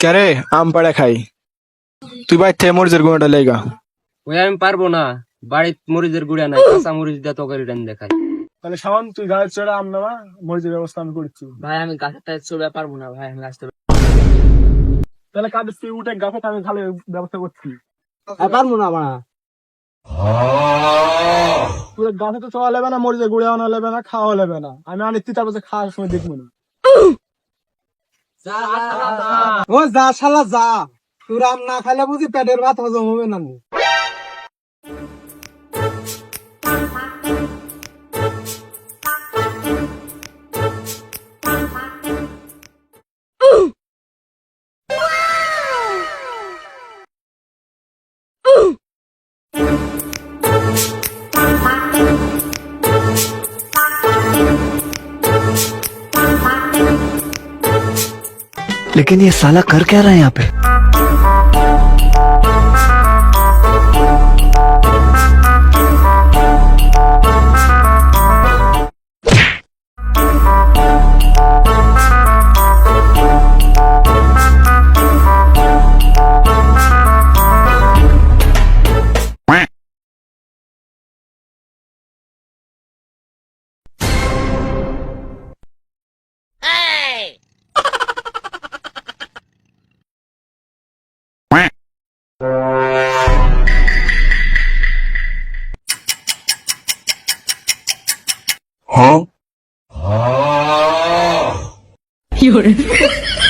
ক্যারে আম পাড়া খাই, তুই বাইর থেকে মরিচের গুঁড়োটা লেগা। ওই আমি পারবো না, বাড়ির মরিচের গুঁড়া নাই, কাঁচা মরিচ দিয়ে তরকারি রান দেখাই। তাহলে শাওন তুই গাছের চড়া আম নেওয়া, মরিচের ব্যবস্থা আমি করছি। ভাই আমি গাছেরটা চড়ে পারবো না ভাই, আমি গাছটা তাহলে কাদের তুই উঠে গাছে আমি খালি ব্যবস্থা করছি। পারবো না মা। তুই গাছে তো চড়া লেবে না, মরিচের গুঁড়ে আনা লেবে না, খাওয়া লেবে না, আমি আনিচ্ছি, তারপর খাওয়ার সময় দেখবো না। ও যা শালা যা, তোর আম না খাইলে বুঝি পেটের ভাত হজম হবে না। लेकिन ये साला कर क्या रहा है यहाँ पे? Huh? 有人。